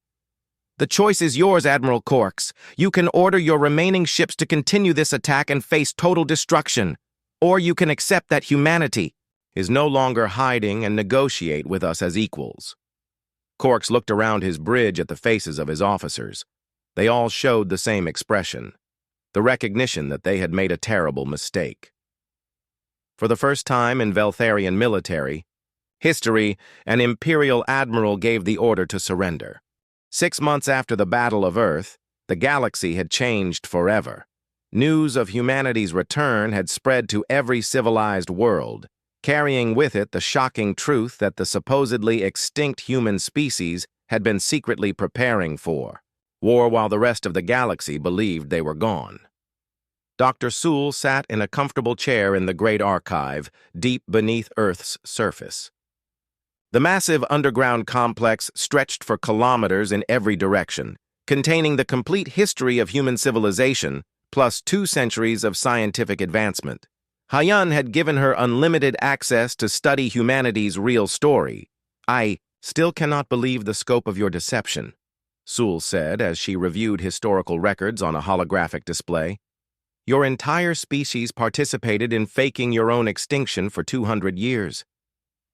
The choice is yours, Admiral Corks. You can order your remaining ships to continue this attack and face total destruction. Or you can accept that humanity is no longer hiding and negotiate with us as equals. Corks looked around his bridge at the faces of his officers. They all showed the same expression, the recognition that they had made a terrible mistake. For the first time in Veltharian military history, an Imperial admiral gave the order to surrender. 6 months after the Battle of Earth, the galaxy had changed forever. News of humanity's return had spread to every civilized world, carrying with it the shocking truth that the supposedly extinct human species had been secretly preparing for war while the rest of the galaxy believed they were gone. Dr. Sewell sat in a comfortable chair in the Great Archive, deep beneath Earth's surface. The massive underground complex stretched for kilometers in every direction, containing the complete history of human civilization, plus 2 centuries of scientific advancement. Hyun had given her unlimited access to study humanity's real story. I still cannot believe the scope of your deception, Sewell said as she reviewed historical records on a holographic display. Your entire species participated in faking your own extinction for 200 years.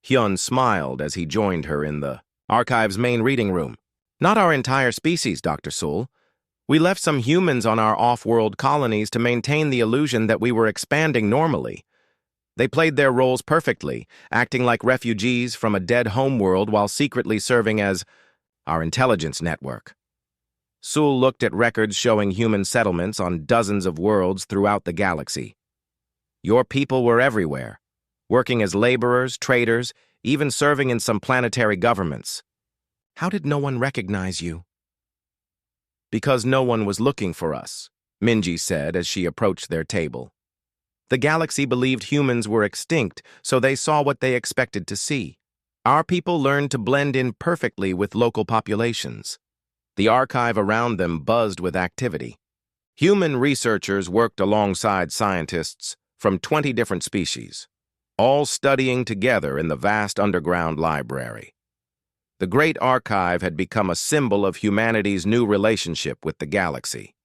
Hyun smiled as he joined her in the archive's main reading room. Not our entire species, Dr. Sewell. We left some humans on our off-world colonies to maintain the illusion that we were expanding normally. They played their roles perfectly, acting like refugees from a dead homeworld while secretly serving as our intelligence network. Sewell looked at records showing human settlements on dozens of worlds throughout the galaxy. Your people were everywhere, working as laborers, traders, even serving in some planetary governments. How did no one recognize you? Because no one was looking for us, Minji said as she approached their table. The galaxy believed humans were extinct, so they saw what they expected to see. Our people learned to blend in perfectly with local populations. The archive around them buzzed with activity. Human researchers worked alongside scientists from 20 different species, all studying together in the vast underground library. The Great Archive had become a symbol of humanity's new relationship with the galaxy.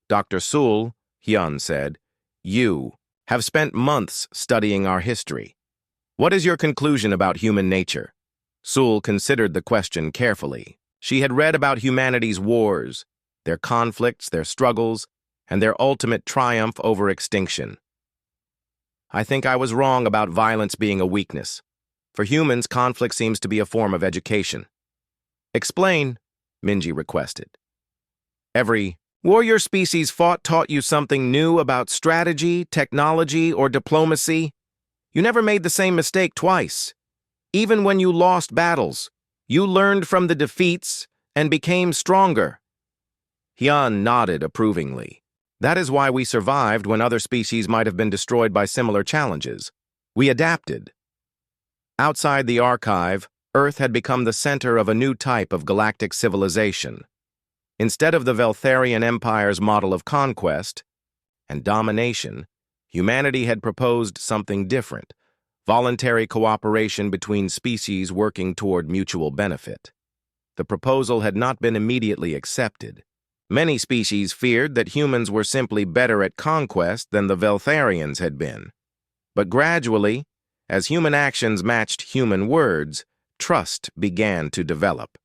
Dr. Sewell, Hyun said, you have spent months studying our history. What is your conclusion about human nature? Sewell considered the question carefully. She had read about humanity's wars, their conflicts, their struggles, and their ultimate triumph over extinction. I think I was wrong about violence being a weakness. For humans, conflict seems to be a form of education. Explain, Minji requested. Every warrior species fought taught you something new about strategy, technology, or diplomacy. You never made the same mistake twice. Even when you lost battles, you learned from the defeats and became stronger. Hyun nodded approvingly. That is why we survived when other species might have been destroyed by similar challenges. We adapted. Outside the archive, Earth had become the center of a new type of galactic civilization. Instead of the Veltharian Empire's model of conquest and domination, humanity had proposed something different, voluntary cooperation between species working toward mutual benefit. The proposal had not been immediately accepted. Many species feared that humans were simply better at conquest than the Veltharians had been. But gradually, as human actions matched human words, trust began to develop.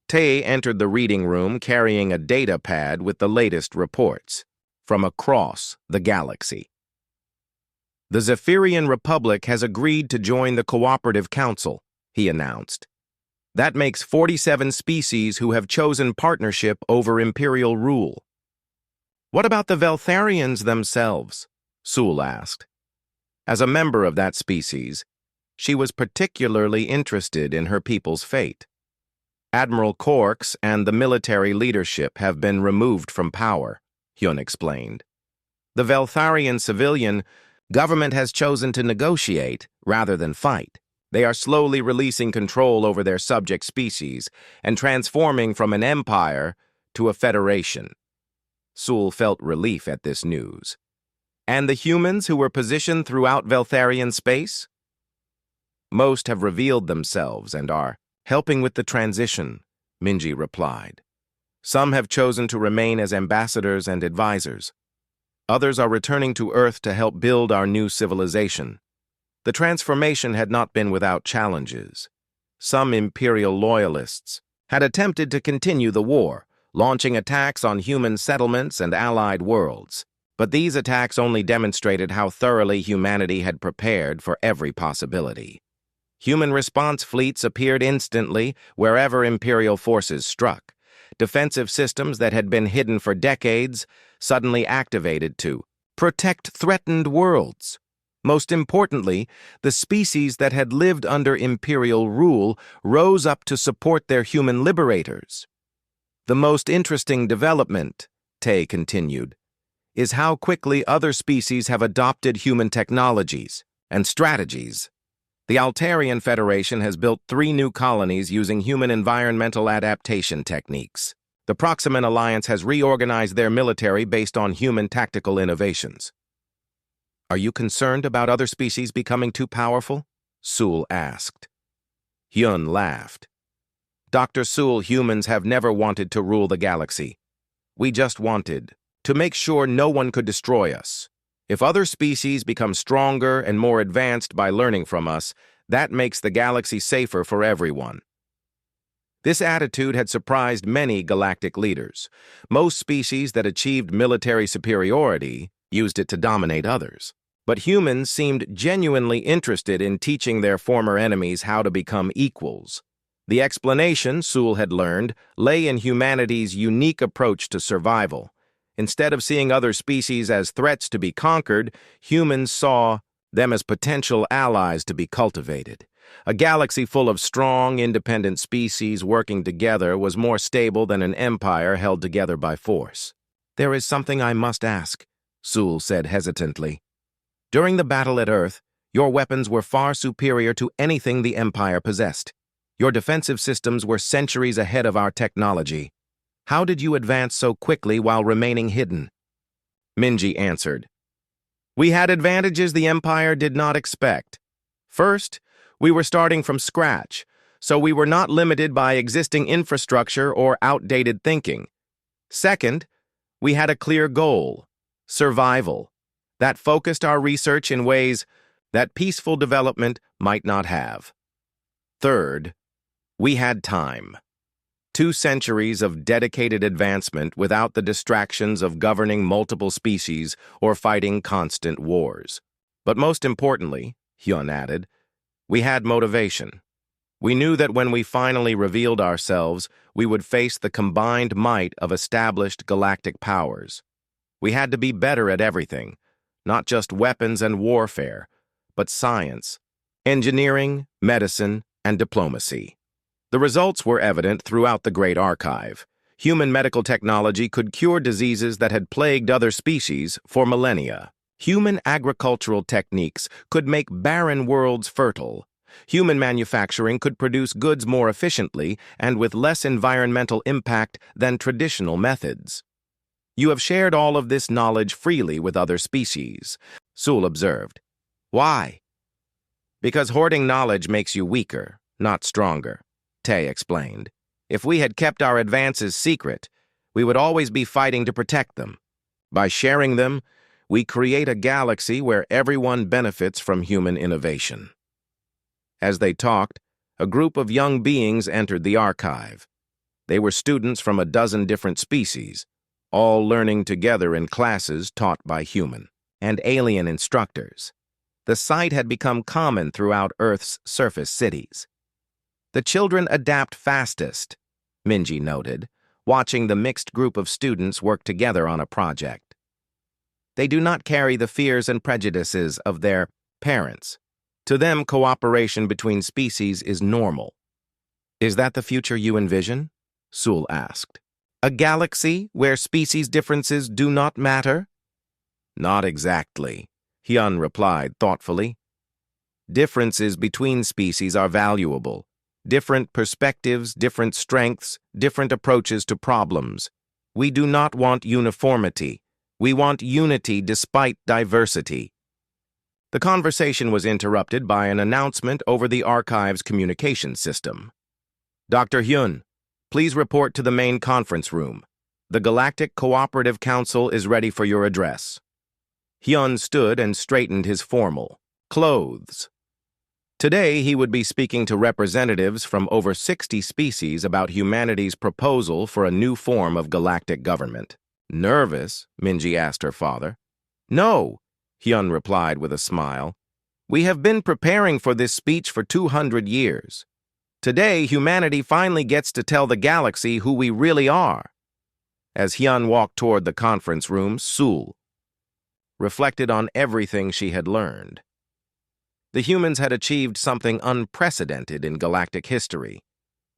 Tay entered the reading room carrying a data pad with the latest reports from across the galaxy. The Zephyrian Republic has agreed to join the Cooperative Council, he announced. That makes 47 species who have chosen partnership over imperial rule. What about the Veltharians themselves? Sewell asked. As a member of that species, she was particularly interested in her people's fate. Admiral Corks and the military leadership have been removed from power, Hyun explained. The Veltharian civilian government has chosen to negotiate rather than fight. They are slowly releasing control over their subject species and transforming from an empire to a federation. Sewell felt relief at this news. And the humans who were positioned throughout Veltharian space? Most have revealed themselves and are helping with the transition, Minji replied. Some have chosen to remain as ambassadors and advisors. Others are returning to Earth to help build our new civilization. The transformation had not been without challenges. Some imperial loyalists had attempted to continue the war, launching attacks on human settlements and allied worlds. But these attacks only demonstrated how thoroughly humanity had prepared for every possibility. Human response fleets appeared instantly wherever imperial forces struck. Defensive systems that had been hidden for decades suddenly activated to protect threatened worlds. Most importantly, the species that had lived under imperial rule rose up to support their human liberators. The most interesting development, Tay continued, is how quickly other species have adopted human technologies and strategies. The Altarian Federation has built 3 new colonies using human environmental adaptation techniques. The Proximan Alliance has reorganized their military based on human tactical innovations. Are you concerned about other species becoming too powerful? Sewell asked. Hyun laughed. Dr. Sewell, humans have never wanted to rule the galaxy. We just wanted to make sure no one could destroy us. If other species become stronger and more advanced by learning from us, that makes the galaxy safer for everyone. This attitude had surprised many galactic leaders. Most species that achieved military superiority used it to dominate others. But humans seemed genuinely interested in teaching their former enemies how to become equals. The explanation, Sewell had learned, lay in humanity's unique approach to survival. Instead of seeing other species as threats to be conquered, humans saw them as potential allies to be cultivated. A galaxy full of strong, independent species working together was more stable than an empire held together by force. There is something I must ask, Sewell said hesitantly. During the battle at Earth, your weapons were far superior to anything the Empire possessed. Your defensive systems were centuries ahead of our technology. How did you advance so quickly while remaining hidden? Minji answered. We had advantages the Empire did not expect. First, we were starting from scratch, so we were not limited by existing infrastructure or outdated thinking. Second, we had a clear goal, survival, that focused our research in ways that peaceful development might not have. Third, we had time. 2 centuries of dedicated advancement without the distractions of governing multiple species or fighting constant wars. But most importantly, Hyun added, we had motivation. We knew that when we finally revealed ourselves, we would face the combined might of established galactic powers. We had to be better at everything, not just weapons and warfare, but science, engineering, medicine, and diplomacy. The results were evident throughout the Great Archive. Human medical technology could cure diseases that had plagued other species for millennia. Human agricultural techniques could make barren worlds fertile. Human manufacturing could produce goods more efficiently and with less environmental impact than traditional methods. You have shared all of this knowledge freely with other species, Sewell observed. Why? Because hoarding knowledge makes you weaker, not stronger, Tay explained. If we had kept our advances secret, we would always be fighting to protect them. By sharing them, we create a galaxy where everyone benefits from human innovation." As they talked, a group of young beings entered the archive. They were students from a dozen different species, all learning together in classes taught by human and alien instructors. The sight had become common throughout Earth's surface cities. "The children adapt fastest," Minji noted, watching the mixed group of students work together on a project. "They do not carry the fears and prejudices of their parents. To them, cooperation between species is normal." "Is that the future you envision?" Sul asked. "A galaxy where species differences do not matter?" "Not exactly," Hyun replied thoughtfully. "Differences between species are valuable. Different perspectives, different strengths, different approaches to problems. We do not want uniformity. We want unity despite diversity." The conversation was interrupted by an announcement over the archive's communication system. "Dr. Hyun, please report to the main conference room. The Galactic Cooperative Council is ready for your address." Hyun stood and straightened his formal clothes. Today, he would be speaking to representatives from over 60 species about humanity's proposal for a new form of galactic government. "Nervous?" Minji asked her father. "No," Hyun replied with a smile. "We have been preparing for this speech for 200 years. Today, humanity finally gets to tell the galaxy who we really are." As Hyun walked toward the conference room, Sul reflected on everything she had learned. The humans had achieved something unprecedented in galactic history.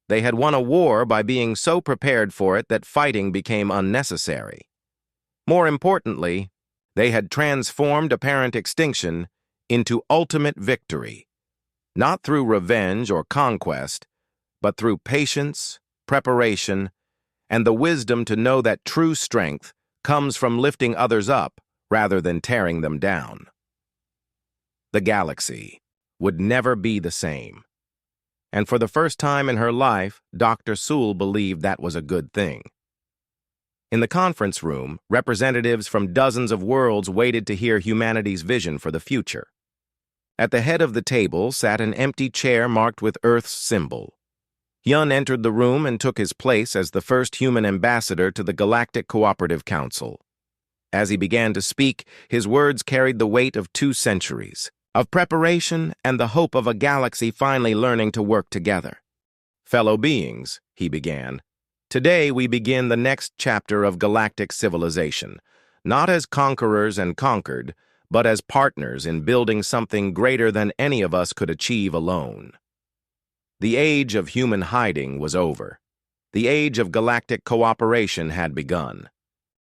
They had won a war by being so prepared for it that fighting became unnecessary. More importantly, they had transformed apparent extinction into ultimate victory, not through revenge or conquest, but through patience, preparation, and the wisdom to know that true strength comes from lifting others up rather than tearing them down. The galaxy would never be the same. And for the first time in her life, Dr. Sul believed that was a good thing. In the conference room, representatives from dozens of worlds waited to hear humanity's vision for the future. At the head of the table sat an empty chair marked with Earth's symbol. Hyun entered the room and took his place as the first human ambassador to the Galactic Cooperative Council. As he began to speak, his words carried the weight of 2 centuries, of preparation and the hope of a galaxy finally learning to work together. "Fellow beings," he began, "today we begin the next chapter of galactic civilization, not as conquerors and conquered, but as partners in building something greater than any of us could achieve alone." The age of human hiding was over. The age of galactic cooperation had begun.